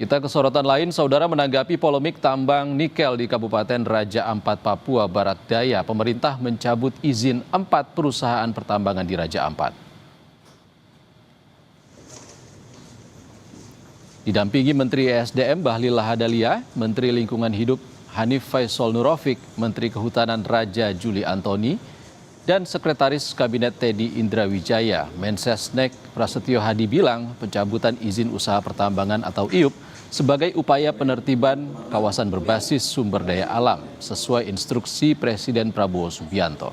Kita ke sorotan lain, saudara, menanggapi polemik tambang nikel di Kabupaten Raja Ampat, Papua Barat Daya. Pemerintah mencabut izin 4 perusahaan pertambangan di Raja Ampat. Didampingi Menteri ESDM Bahlil Lahadalia, Menteri Lingkungan Hidup Hanif Faisal Nurofik, Menteri Kehutanan Raja Juli Antoni, dan Sekretaris Kabinet Teddy Indrawijaya. Mensesnek Prasetyo Hadi bilang pencabutan izin usaha pertambangan atau IUP sebagai upaya penertiban kawasan berbasis sumber daya alam sesuai instruksi Presiden Prabowo Subianto.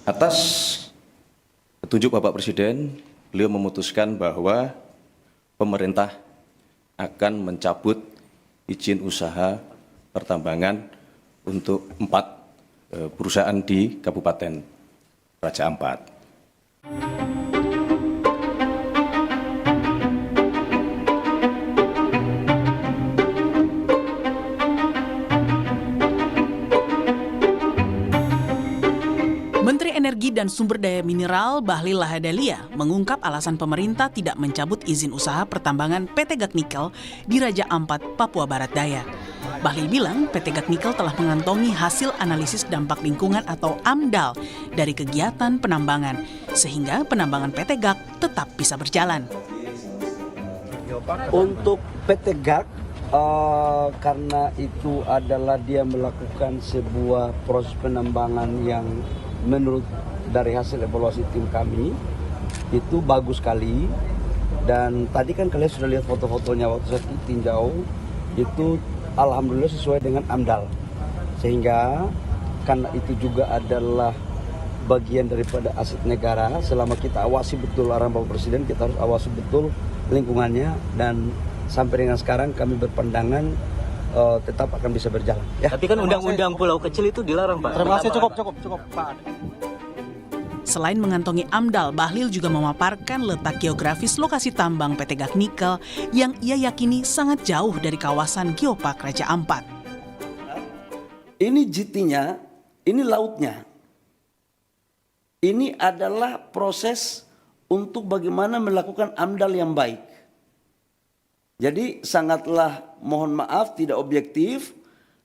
Atas petunjuk Bapak Presiden, beliau memutuskan bahwa pemerintah akan mencabut izin usaha pertambangan untuk 4 perusahaan di Kabupaten Raja Ampat. Menteri Energi dan Sumber Daya Mineral Bahlil Lahadalia mengungkap alasan pemerintah tidak mencabut izin usaha pertambangan PT Gak Nikel di Raja Ampat, Papua Barat Daya. Bahlil bilang PT Gak Nikel telah mengantongi hasil analisis dampak lingkungan atau AMDAL dari kegiatan penambangan, sehingga penambangan PT Gak tetap bisa berjalan. Untuk PT Gak, karena itu adalah dia melakukan sebuah proses penambangan yang menurut dari hasil evaluasi tim kami itu bagus sekali, dan tadi kan kalian sudah lihat foto-fotonya waktu saya tinjau itu alhamdulillah sesuai dengan AMDAL, sehingga karena itu juga adalah bagian daripada aset negara. Selama kita awasi betul arahan Bapak Presiden, kita harus awasi betul lingkungannya, dan sampai dengan sekarang kami berpandangan tetap akan bisa berjalan. Ya. Tapi kan undang-undang pulau kecil itu dilarang, Pak. Terima kasih, cukup, Pak. Selain mengantongi AMDAL, Bahlil juga memaparkan letak geografis lokasi tambang PT Gak Nikel yang ia yakini sangat jauh dari kawasan Geopark Raja Ampat. Ini GT-nya, ini lautnya. Ini adalah proses untuk bagaimana melakukan AMDAL yang baik. Jadi sangatlah mohon maaf tidak objektif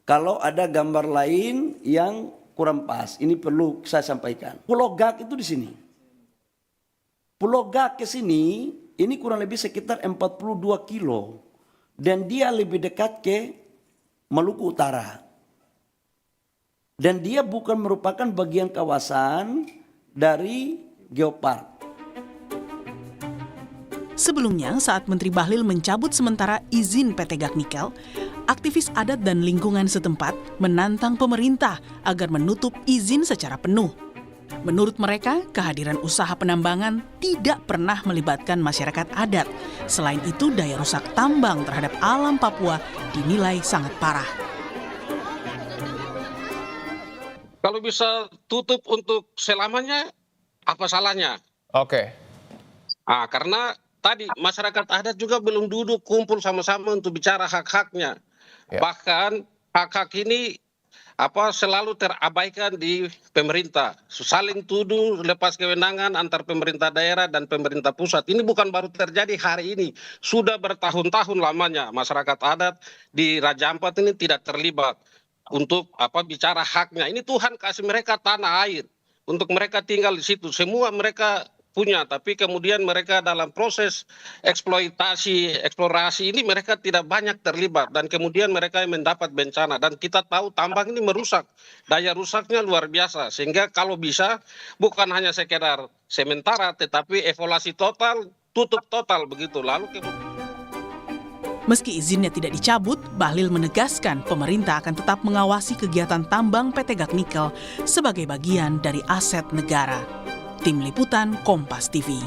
kalau ada gambar lain yang kurang pas. Ini perlu saya sampaikan. Pulau Gak itu di sini. Pulau Gak ke sini ini kurang lebih sekitar 42 kilo. Dan dia lebih dekat ke Maluku Utara. Dan dia bukan merupakan bagian kawasan dari Geopark. Sebelumnya, saat Menteri Bahlil mencabut sementara izin PT Gak Nikel, aktivis adat dan lingkungan setempat menantang pemerintah agar menutup izin secara penuh. Menurut mereka, kehadiran usaha penambangan tidak pernah melibatkan masyarakat adat. Selain itu, daya rusak tambang terhadap alam Papua dinilai sangat parah. Kalau bisa tutup untuk selamanya, apa salahnya? Oke. Karena tadi masyarakat adat juga belum duduk kumpul sama-sama untuk bicara hak-haknya. Ya. Bahkan hak-hak ini selalu terabaikan di pemerintah. Saling tuduh, lepas kewenangan antar pemerintah daerah dan pemerintah pusat. Ini bukan baru terjadi hari ini. Sudah bertahun-tahun lamanya masyarakat adat di Raja Ampat ini tidak terlibat untuk bicara haknya. Ini Tuhan kasih mereka tanah air untuk mereka tinggal di situ. Semua mereka punya, tapi kemudian mereka dalam proses eksploitasi, eksplorasi ini mereka tidak banyak terlibat, dan kemudian mereka mendapat bencana. Dan kita tahu tambang ini merusak, daya rusaknya luar biasa, sehingga kalau bisa bukan hanya sekedar sementara, tetapi evaluasi total, tutup total begitu. Meski izinnya tidak dicabut, Bahlil menegaskan pemerintah akan tetap mengawasi kegiatan tambang PT Gak Nikel sebagai bagian dari aset negara. Tim Liputan Kompas TV.